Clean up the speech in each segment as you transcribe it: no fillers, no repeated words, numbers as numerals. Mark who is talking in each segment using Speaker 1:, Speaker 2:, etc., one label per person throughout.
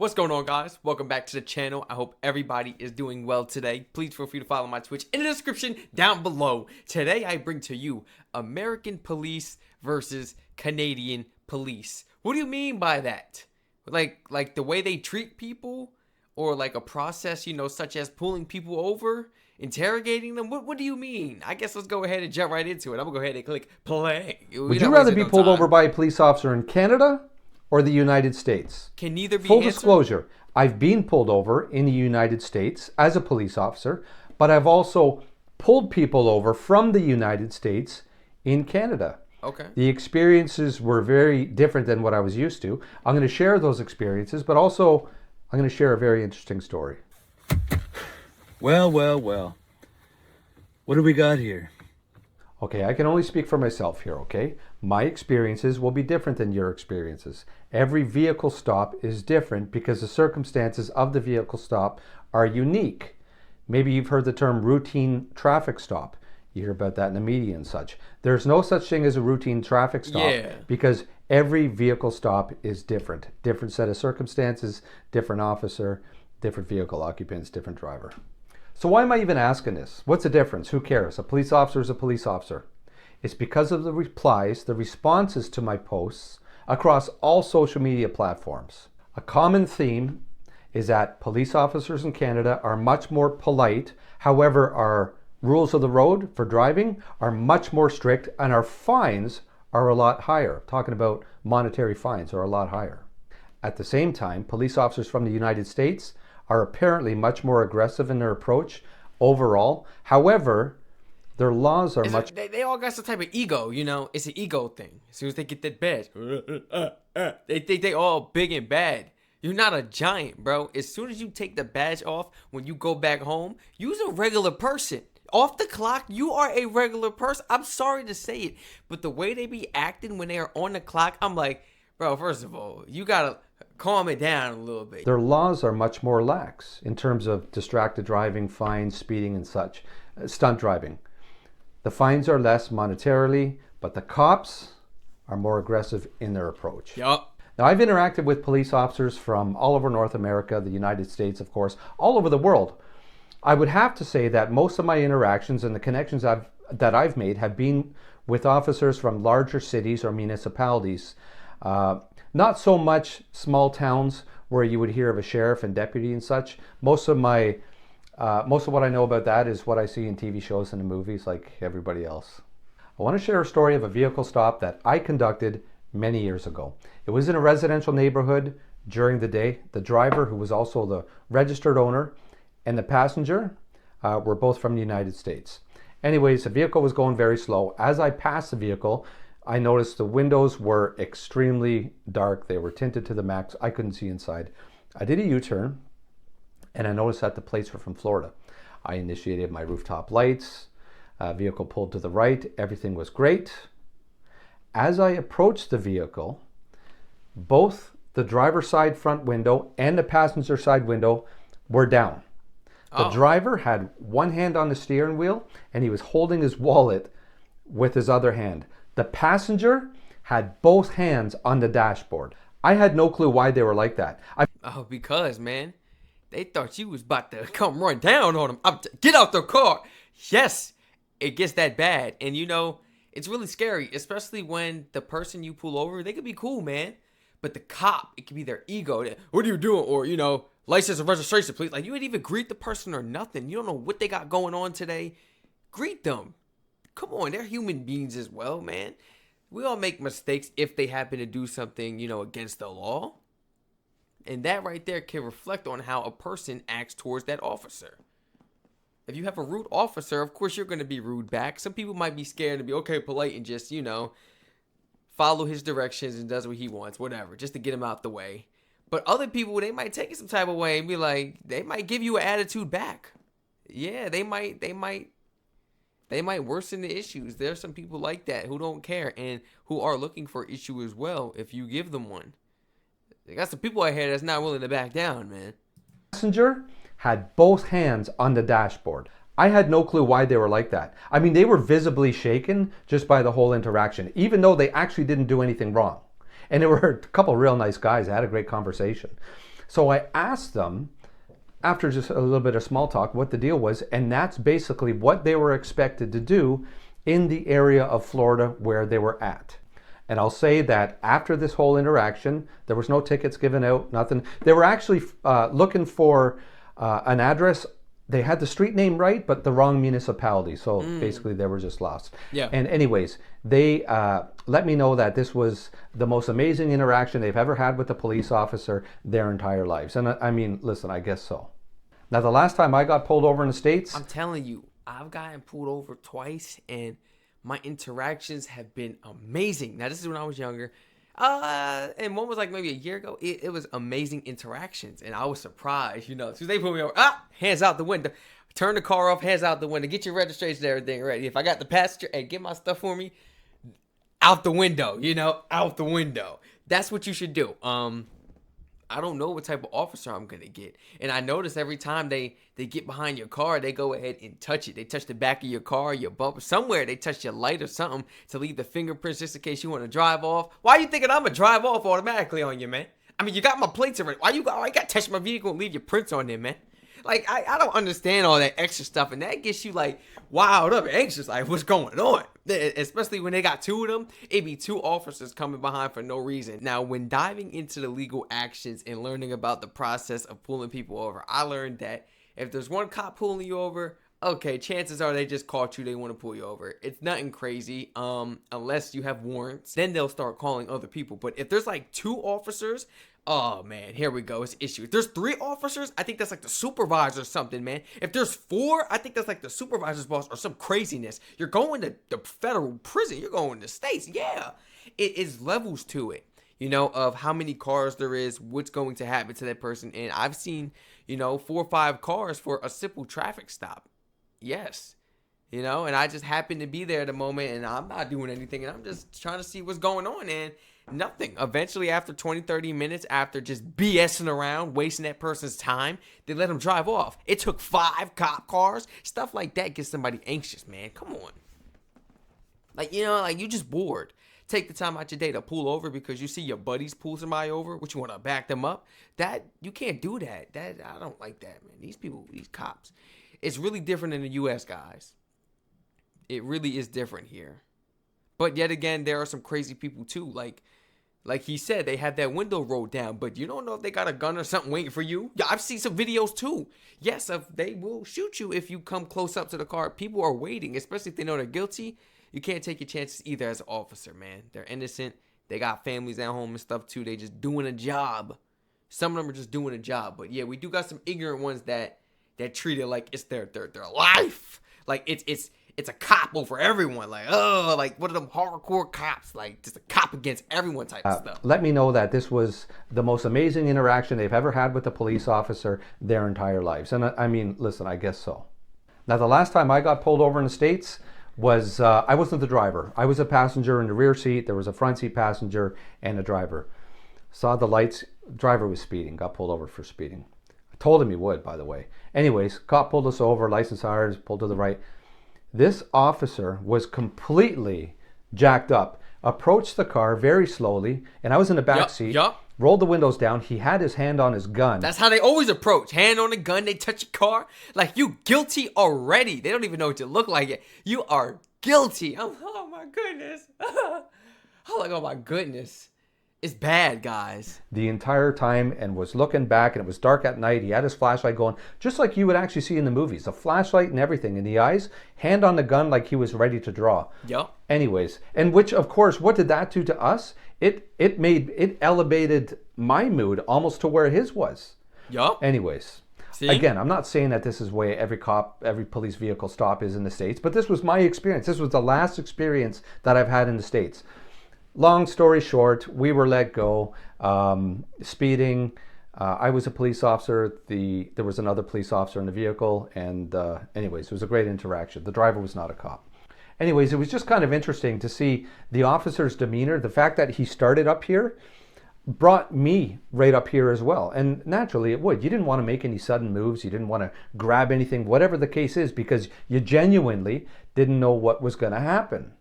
Speaker 1: What's going on, guys? Welcome back to the channel. I hope everybody is doing well today. Please feel free to follow my Twitch in the description down below. Today I bring to you American police versus Canadian police. What do you mean by that? Like the way they treat people, or like a process, such as pulling people over, interrogating them? What do you mean? I guess let's go ahead and jump right into it. I'm gonna go ahead and click play.
Speaker 2: Would you rather be pulled over by a police officer in Canada or the United States?
Speaker 1: Can neither be
Speaker 2: Full
Speaker 1: answered?
Speaker 2: disclosure, I've been pulled over in the United States as a police officer, but I've also pulled people over from the United States in Canada.
Speaker 1: Okay.
Speaker 2: The experiences were very different than what I was used to. I'm going to share those experiences, but also I'm going to share a very interesting story.
Speaker 3: Well. What do we got here?
Speaker 2: Okay, I can only speak for myself here, okay? My experiences will be different than your experiences. Every vehicle stop is different because the circumstances of the vehicle stop are unique. Maybe you've heard the term routine traffic stop. You hear about that in the media and such. There's no such thing as a routine traffic stop because every vehicle stop is different. Different set of circumstances, different officer, different vehicle occupants, different driver. So why am I even asking this? What's the difference? Who cares? A police officer is a police officer. It's because of the replies, the responses to my posts across all social media platforms. A common theme is that police officers in Canada are much more polite. However, our rules of the road for driving are much more strict and our fines are a lot higher. Talking about monetary fines are a lot higher. At the same time, police officers from the United States are apparently much more aggressive in their approach overall. However, their laws are much...
Speaker 1: They all got some type of ego, It's an ego thing. As soon as they get that badge, they think they all big and bad. You're not a giant, bro. As soon as you take the badge off, when you go back home, you're a regular person. Off the clock, you are a regular person. I'm sorry to say it, but the way they be acting when they are on the clock, I'm like, bro, first of all, you gotta calm it down a little bit.
Speaker 2: Their laws are much more lax in terms of distracted driving, fines, speeding and such, stunt driving. The fines are less monetarily, but the cops are more aggressive in their approach.
Speaker 1: Yup.
Speaker 2: Now, I've interacted with police officers from all over North America, the United States, of course, all over the world. I would have to say that most of my interactions and the connections that I've made have been with officers from larger cities or municipalities. Not so much small towns where you would hear of a sheriff and deputy and such. Most of what I know about that is what I see in TV shows and in movies like everybody else. I want to share a story of a vehicle stop that I conducted many years ago. It was in a residential neighborhood during the day. The driver, who was also the registered owner, and the passenger were both from the United States. Anyways, the vehicle was going very slow. As I passed the vehicle, I noticed the windows were extremely dark. They were tinted to the max. I couldn't see inside. I did a U-turn and I noticed that the plates were from Florida. I initiated my rooftop lights. Vehicle pulled to the right. Everything was great. As I approached the vehicle, both the driver's side front window and the passenger side window were down. The driver had one hand on the steering wheel and he was holding his wallet with his other hand. The passenger had both hands on the dashboard. I had no clue why they were like that.
Speaker 1: Because, man, they thought you was about to come run down on them. Get out the car. Yes, it gets that bad. And, it's really scary, especially when the person you pull over, they could be cool, man. But the cop, it could be their ego. What are you doing? Or, license and registration, please. Like, you ain't even greet the person or nothing. You don't know what they got going on today. Greet them. Come on, they're human beings as well, man. We all make mistakes if they happen to do something, against the law. And that right there can reflect on how a person acts towards that officer. If you have a rude officer, of course you're going to be rude back. Some people might be scared to be, polite and just, follow his directions and does what he wants, whatever, just to get him out the way. But other people, they might take it some type of way and be like, they might give you an attitude back. Yeah, they might worsen the issues. There are some people like that who don't care and who are looking for issue as well if you give them one. They got some people out here that's not willing to back down, man.
Speaker 2: Passenger had both hands on the dashboard. I had no clue why they were like that. I mean, they were visibly shaken just by the whole interaction, even though they actually didn't do anything wrong. And there were a couple of real nice guys. I had a great conversation. So I asked them, after just a little bit of small talk, what the deal was, and that's basically what they were expected to do in the area of Florida where they were at. And I'll say that after this whole interaction, there was no tickets given out, nothing. They were actually looking for an address. They had the street name right, but the wrong municipality. So basically, they were just lost.
Speaker 1: Yeah.
Speaker 2: And anyways, they let me know that this was the most amazing interaction they've ever had with a police officer their entire lives. And I mean, listen, I guess so. Now, the last time I got pulled over in the States,
Speaker 1: I'm telling you, I've gotten pulled over twice, and my interactions have been amazing. Now, this is when I was younger. And one was like maybe a year ago. It was amazing interactions, and I was surprised, you know. So they put me over, hands out the window, turn the car off, hands out the window, get your registration and everything ready. If I got the passenger, hey, get my stuff for me, out the window, you know, out the window. That's what you should do. I don't know what type of officer I'm gonna get, and I notice every time they get behind your car, they go ahead and touch it. They touch the back of your car, your bumper, somewhere. They touch your light or something to leave the fingerprints just in case you want to drive off. Why are you thinking I'm gonna drive off automatically on you, man? I mean, you got my plates already. Why you got to touch my vehicle and leave your prints on there, man? Like, I don't understand all that extra stuff, and that gets you, like, wild up and anxious, like, what's going on? Especially when they got two of them, it'd be two officers coming behind for no reason. Now, when diving into the legal actions and learning about the process of pulling people over, I learned that if there's one cop pulling you over, okay, chances are they just caught you, they want to pull you over. It's nothing crazy, unless you have warrants. Then they'll start calling other people. But if there's, like, two officers, oh, man, here we go. It's an issue. If there's three officers, I think that's like the supervisor or something, man. If there's four, I think that's like the supervisor's boss or some craziness. You're going to the federal prison. You're going to states. Yeah. It is levels to it, you know, of how many cars there is, what's going to happen to that person. And I've seen, you know, 4 or 5 cars for a simple traffic stop. Yes. You know, and I just happened to be there at the moment, and I'm not doing anything, and I'm just trying to see what's going on, and nothing. Eventually, after 20, 30 minutes, after just BSing around, wasting that person's time, they let them drive off. It took 5 cop cars. Stuff like that gets somebody anxious, man. Come on. Like, you know, like, you just bored. Take the time out your day to pull over because you see your buddies pull somebody over, which you want to back them up. That, you can't do that. I don't like that, man. These people, these cops. It's really different in the U.S., guys. It really is different here. But yet again, there are some crazy people too. Like he said, they have that window rolled down, but you don't know if they got a gun or something waiting for you. Yeah, I've seen some videos too. Yes, they will shoot you if you come close up to the car. People are waiting, especially if they know they're guilty. You can't take your chances either as an officer, man. They're innocent. They got families at home and stuff too. They just doing a job. Some of them are just doing a job. But yeah, we do got some ignorant ones that treat it like it's their life. Like it's a cop over everyone. Like, oh, like what are them hardcore cops? Like just a cop against everyone type of stuff.
Speaker 2: Let me know that this was the most amazing interaction they've ever had with a police officer their entire lives. And I mean, listen, I guess so. Now, the last time I got pulled over in the States was, I wasn't the driver. I was a passenger in the rear seat. There was a front seat passenger and a driver. Saw the lights. Driver was speeding. Got pulled over for speeding. I told him he would, by the way. Anyways, cop pulled us over. License ours, pulled to the right. This officer was completely jacked up, approached the car very slowly, and I was in the back seat, rolled the windows down. He had his hand on his gun.
Speaker 1: That's how they always approach. Hand on the gun, they touch your car. Like, you guilty already. They don't even know what you look like yet. You are guilty. Oh my goodness. I'm like, oh my goodness. It's bad, guys.
Speaker 2: The entire time, and was looking back, and it was dark at night. He had his flashlight going, just like you would actually see in the movies. A flashlight and everything in the eyes, hand on the gun like he was ready to draw.
Speaker 1: Yep.
Speaker 2: Anyways, and which, of course, what did that do to us? It elevated my mood almost to where his was.
Speaker 1: Yup.
Speaker 2: Anyways.
Speaker 1: See?
Speaker 2: Again, I'm not saying that this is where every police vehicle stop is in the States, but this was my experience. This was the last experience that I've had in the States. Long story short, we were let go, speeding. I was a police officer. There was another police officer in the vehicle. And anyways, it was a great interaction. The driver was not a cop. Anyways, it was just kind of interesting to see the officer's demeanor. The fact that he started up here brought me right up here as well. And naturally it would. You didn't want to make any sudden moves. You didn't want to grab anything, whatever the case is, because you genuinely didn't know what was going to happen.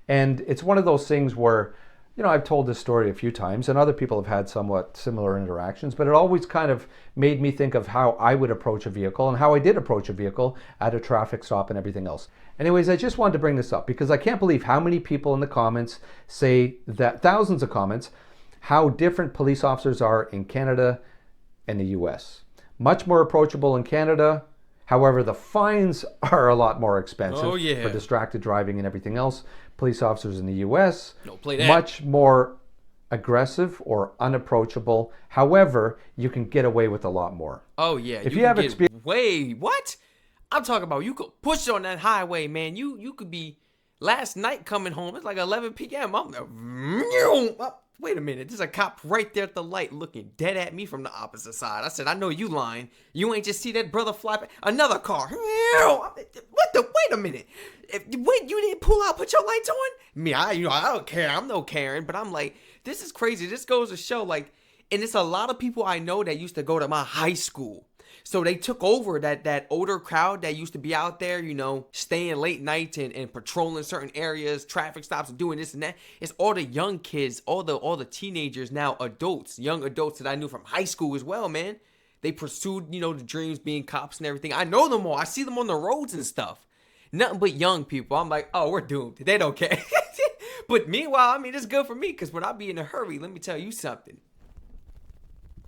Speaker 2: And it's one of those things where You know, I've told this story a few times, and other people have had somewhat similar interactions, but it always kind of made me think of how I would approach a vehicle and how I did approach a vehicle at a traffic stop and everything else. Anyways, I just wanted to bring this up because I can't believe how many people in the comments say that, thousands of comments, how different police officers are in Canada and the US. Much more approachable in Canada. However, the fines are a lot more expensive for distracted driving and everything else. Police officers in the US, much more aggressive or unapproachable. However, you can get away with a lot more.
Speaker 1: Oh yeah,
Speaker 2: if you have experience,
Speaker 1: what? I'm talking about you could push on that highway, man. You could be last night coming home. It's like 11 p.m. I'm wait a minute. There's a cop right there at the light looking dead at me from the opposite side. I said, I know you lying. You ain't just see that brother fly by. Another car. What the? Wait a minute. Wait, you didn't pull out, put your lights on? Me, I don't care. I'm no Karen. But I'm like, this is crazy. This goes to show, like, and it's a lot of people I know that used to go to my high school. So they took over that older crowd that used to be out there, you know, staying late nights and patrolling certain areas, traffic stops and doing this and that. It's all the young kids, all the teenagers now, adults, young adults that I knew from high school as well, man. They pursued, you know, the dreams being cops and everything. I know them all. I see them on the roads and stuff. Nothing but young people. I'm like, oh, we're doomed. They don't care. But meanwhile, I mean, it's good for me because when I be in a hurry, let me tell you something.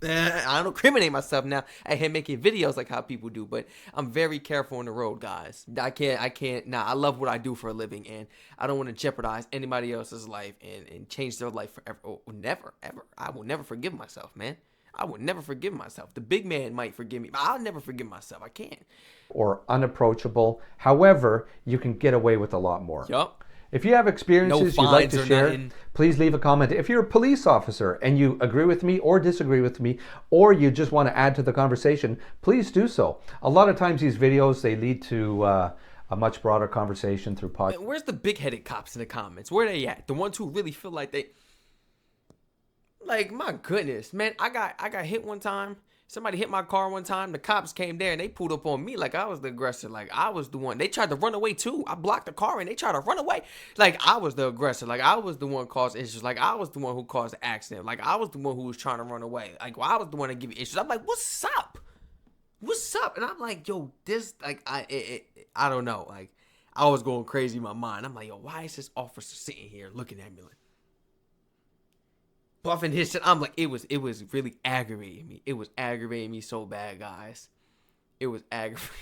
Speaker 1: I don't incriminate myself now. I hate making videos like how people do, but I'm very careful on the road, guys. I can't. Nah, I love what I do for a living, and I don't want to jeopardize anybody else's life and change their life forever. Oh, never, ever. I will never forgive myself, man. I will never forgive myself. The big man might forgive me, but I'll never forgive myself. I can't.
Speaker 2: Or unapproachable. However, you can get away with a lot more.
Speaker 1: Yup.
Speaker 2: If you have experiences you'd like to share, please leave a comment. If you're a police officer and you agree with me or disagree with me, or you just want to add to the conversation, please do so. A lot of times these videos, they lead to a much broader conversation through podcasts.
Speaker 1: Where's the big-headed cops in the comments? Where they at? The ones who really feel like they... Like, my goodness, man, I got hit one time. Somebody hit my car one time. The cops came there and they pulled up on me like I was the aggressor. Like I was the one. They tried to run away too. I blocked the car and they tried to run away. Like I was the aggressor. Like I was the one caused issues. Like I was the one who caused the accident. Like I was the one who was trying to run away. Like I was the one to give you issues. I'm like, what's up? What's up? And I'm like, yo, this like I don't know. Like I was going crazy in my mind. I'm like, yo, why is this officer sitting here looking at me like? Buffing his shit. I'm like, it was really aggravating me. It was aggravating me so bad, guys. It was aggravating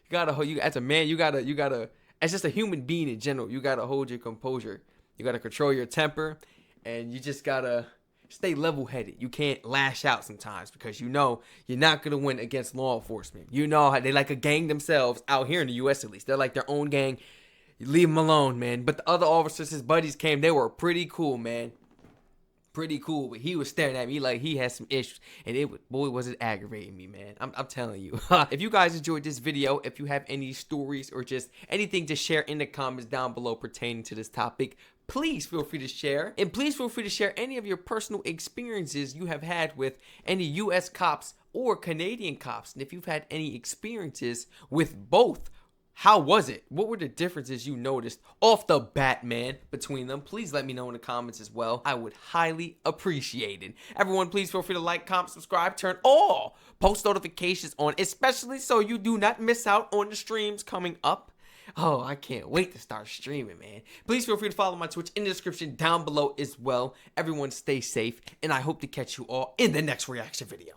Speaker 1: me. You as a man, you gotta, as just a human being in general, you gotta hold your composure. You gotta control your temper, and you just gotta stay level-headed. You can't lash out sometimes because you know you're not gonna win against law enforcement. You know how they like a gang themselves out here in the U.S. at least. They're like their own gang. You leave him alone, man. But the other officers, his buddies came. They were pretty cool, man. Pretty cool. But he was staring at me like he had some issues. And was it aggravating me, man. I'm telling you. If you guys enjoyed this video, if you have any stories or just anything to share in the comments down below pertaining to this topic, please feel free to share. And please feel free to share any of your personal experiences you have had with any U.S. cops or Canadian cops. And if you've had any experiences with both, how was it? What were the differences you noticed off the bat, man, between them? Please let me know in the comments as well. I would highly appreciate it. Everyone, please feel free to like, comment, subscribe, turn all post notifications on, especially so you do not miss out on the streams coming up. Oh, I can't wait to start streaming, man. Please feel free to follow my Twitch in the description down below as well. Everyone stay safe, and I hope to catch you all in the next reaction video.